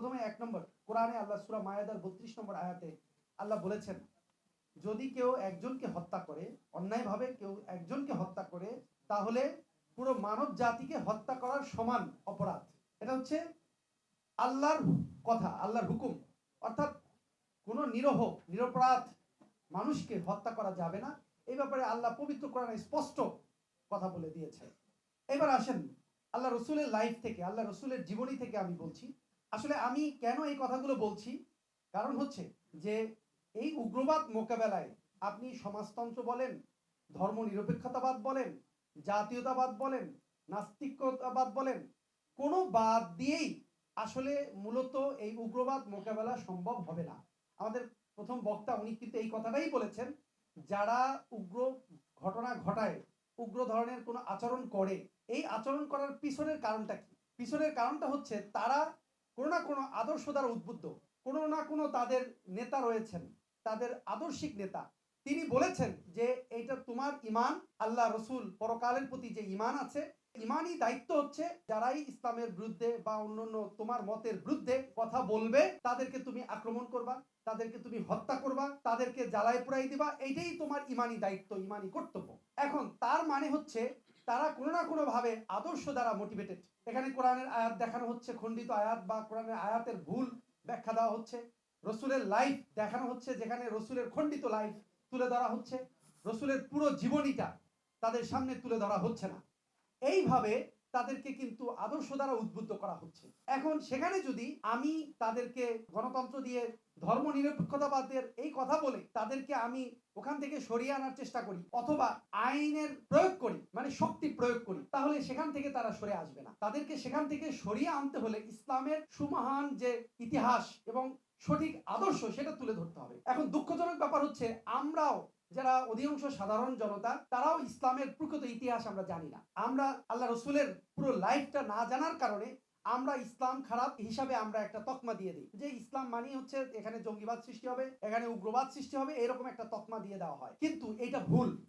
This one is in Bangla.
প্রথমে ১ নম্বর কোরআনে আল্লাহ সূরা মায়েদার ৩২ নম্বর আয়াতে আল্লাহ বলেছেন, যদি কেউ একজনকে হত্যা করে, অন্যায়ভাবে কেউ একজনকে হত্যা করে, তাহলে পুরো মানব জাতিকে হত্যা করার সমান অপরাধ। এটা হচ্ছে আল্লাহর কথা, আল্লাহর হুকুম। অর্থাৎ কোনো নিরপরাধ মানুষকে হত্যা করা যাবে না। এই ব্যাপারে আল্লাহ পবিত্র কোরআনে স্পষ্ট কথা বলে দিয়েছে। এবার আসেন আল্লাহ রসুলের লাইফ থেকে, আল্লাহ রসুলের জীবনী থেকে আমি বলছি। আসলে আমি কেন এই কথাগুলো বলছি, কারণ হচ্ছে যে এই উগ্রবাদ মোকাবেলায় আপনি সমাজতন্ত্র বলেন, ধর্মনিরপেক্ষতাবাদ বলেন, জাতীয়তাবাদ বলেন, নাস্তিকতাবাদ বলেন, কোনো বাদ দিয়েই আসলে মূলত এই উগ্রবাদ মোকাবেলা সম্ভব হবে না। আমাদের প্রথম বক্তা উনি কিন্তু এই কথাটাই বলেছেন, যারা উগ্র ঘটনা ঘটায়, উগ্র ধরনের কোনো আচরণ করে, এই আচরণ করার পিছনের কারণটা কি? পিছনের কারণটা হচ্ছে তারা কোনো না কোনো আদর্শ দ্বারা উদ্বুদ্ধ, কোনো না কোনো তাদের নেতা রয়েছেন, তাদের আদর্শিক নেতা। তিনি বলেছেন যে এইটা তোমার ইমান, আল্লাহ রসুল পরকালের প্রতি যে ইমান আছে, ইমানই দায়িত্ব হচ্ছে যারাই ইসলামের বিরুদ্ধে বা অন্যান্য তোমার মতের বিরুদ্ধে কথা বলবে, তাদেরকে তুমি আক্রমণ করবা, তাদেরকে তুমি হত্যা করবা, তাদেরকে জ্বালায় পুড়াই দিবা। এইটাই তোমার ইমানি দায়িত্ব, ইমানি কর্তব্য। এখন তার মানে হচ্ছে তারা কোনো না কোনো ভাবে আদর্শ দ্বারা মোটিভেটেড। এখানে কোরআনের আয়াত দেখানো হচ্ছে খণ্ডিত আয়াত, বা কোরআনের আয়াতের ভুল ব্যাখ্যা দেওয়া হচ্ছে। রসুলের লাইফ দেখানো হচ্ছে, যেখানে রসুলের খণ্ডিত লাইফ তুলে ধরা হচ্ছে। রসুলের পুরো জীবনীটা তাদের সামনে তুলে ধরা হচ্ছে না। এইভাবে তাদেরকে কিন্তু আদর্শ দ্বারা উদ্বুদ্ধ করা হচ্ছে। এখন সেখানে যদি আমি তাদেরকে গণতন্ত্র দিয়ে, ধর্ম নিরপেক্ষতাবাদের এই কথা বলে তাদেরকে আমি ওখান থেকে সরিয়ে আনার চেষ্টা করি, অথবা আইনের প্রয়োগ করি, মানে শক্তি প্রয়োগ করি, তাহলে সেখান থেকে তারা সরে আসবে না। তাদেরকে সেখান থেকে সরিয়ে আনতে হলে ইসলামের সুমহান যে ইতিহাস এবং সঠিক আদর্শ সেটা তুলে ধরতে হবে। এখন দুঃখজনক ব্যাপার হচ্ছে আমরাও যারা অধিকাংশ সাধারণ জনতা, তারাও ইসলামের প্রকৃত ইতিহাস আমরা জানি না। আমরা আল্লাহ রসুলের পুরো লাইফটা না জানার কারণে আমরা ইসলাম খারাপ হিসাবে আমরা একটা তকমা দিয়ে দিই, যে ইসলাম মানি হচ্ছে এখানে জঙ্গিবাদ সৃষ্টি হবে, এখানে উগ্রবাদ সৃষ্টি হবে, এরকম একটা তকমা দিয়ে দেওয়া হয়। কিন্তু এটা ভুল।